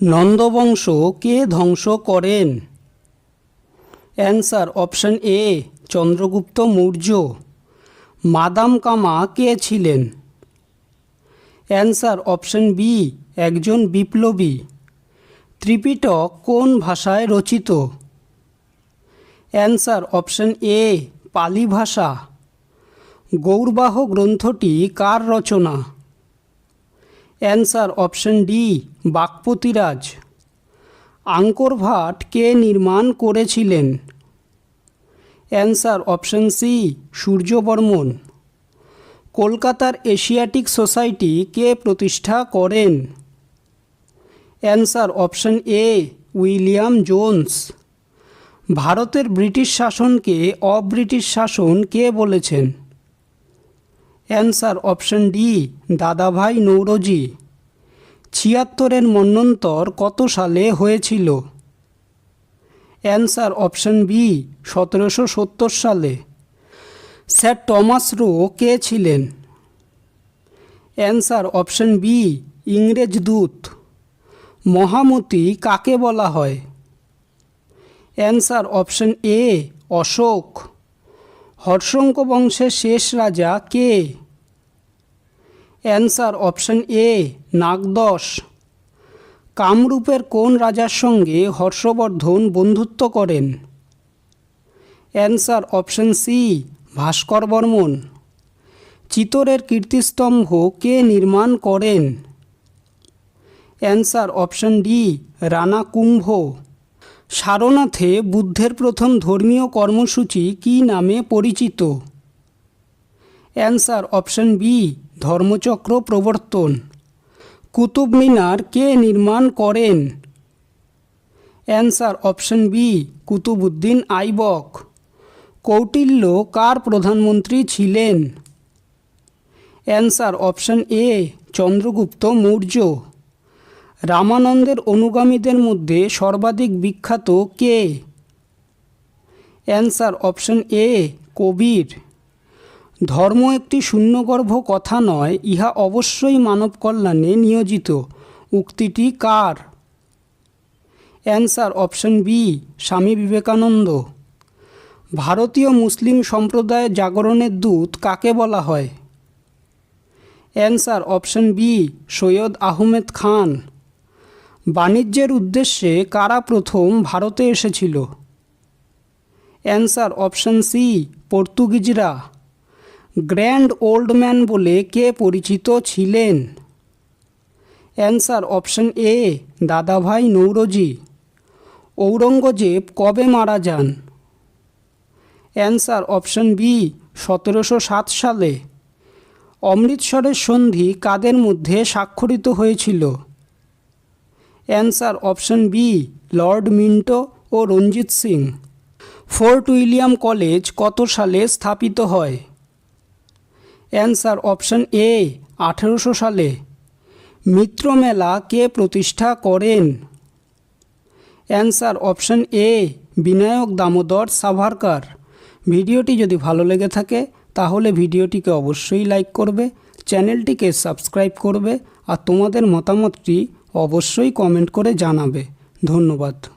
নন্দবংশ কে ধ্বংস করেন? Answer option A Chandragupta Maurya. Madame Cama কে ছিলেন? অ্যান্সার অপশন বি একজন বিপ্লবী। ত্রিপিটক কোন ভাষায় রচিত? অ্যান্সার অপশন এ পালি ভাষা। গৌড়বাহ গ্রন্থটি কার রচনা? Answer option D Vakpatiraj. Angkor Wat কে নির্মাণ করেছিলেন? Answer option C Suryavarman. কলকাতার এশিয়াটিক সোসাইটি কে প্রতিষ্ঠা করেন? Answer option A William Jones. ভারতের ব্রিটিশ শাসনকে অব্রিটিশ শাসন কে বলেছেন? অ্যান্সার অপশন ডি দাদাভাই নৌরোজি। ৭৬-এর মন্বন্তর কত সালে হয়েছিল? অ্যান্সার অপশন বি ১৭৭০ সালে। স্যার টমাস রো কে ছিলেন? অ্যান্সার অপশন বি ইংরেজ দূত। মহামতি কাকে বলা হয়? Answer option A Ashoka. Haryanka বংশের শেষ রাজা কে? অ্যান্সার অপশন এ নাগদশ। কামরূপের কোন রাজার সঙ্গে হর্ষবর্ধন বন্ধুত্ব করেন? অ্যান্সার অপশন সি ভাস্কর বর্মন। চিতোরের কীর্তিস্তম্ভ কে নির্মাণ করেন? অ্যান্সার অপশন ডি রানা কুম্ভ। সারনাথে বুদ্ধের প্রথম ধর্মীয় কর্মসূচি কী নামে পরিচিত? অ্যান্সার অপশন বি ধর্মচক্র প্রবর্তন। কুতুব মিনার কে নির্মাণ করেন? Answer option B Qutbuddin Aibak. Kautilya কার প্রধানমন্ত্রী ছিলেন? Answer option A Chandragupta Maurya. রামানন্দের অনুগামীদের মধ্যে সর্বাধিক বিখ্যাত কে? অ্যান্সার অপশন এ কবির। ধর্ম একটি শূন্যগর্ভ কথা নয়, ইহা অবশ্যই মানব কল্যাণে নিয়োজিত, উক্তিটি কার? Answer option B Swami Vivekananda. ভারতীয় মুসলিম সম্প্রদায়ের জাগরণের দূত কাকে বলা হয়? Answer option B Syed Ahmed Khan. বাণিজ্যের উদ্দেশ্যে কারা প্রথম ভারতে এসেছিল? অ্যান্সার অপশন সি পর্তুগিজরা। গ্র্যান্ড ওল্ড ম্যান বলে কে পরিচিত ছিলেন? অ্যান্সার অপশন এ দাদাভাই নৌরোজি। ঔরঙ্গজেব কবে মারা যান? অ্যান্সার অপশন বি ১৭০৭ সালে। অমৃতসরের সন্ধি কাদের মধ্যে স্বাক্ষরিত হয়েছিল? Answer option B Lord Minto ও Ranjit Singh. Fort William College কত সালে স্থাপিত হয়? অ্যান্সার অপশন এ ১৮০০ সালে। মিত্র মেলা কে প্রতিষ্ঠা করেন? Answer option A Vinayak Damodar Savarkar. ভিডিওটি যদি ভালো লেগে থাকে তাহলে ভিডিওটিকে অবশ্যই লাইক করবে, চ্যানেলটিকে সাবস্ক্রাইব করবে আর তোমাদের মতামতটি অবশ্যই কমেন্ট করে জানাবে। ধন্যবাদ।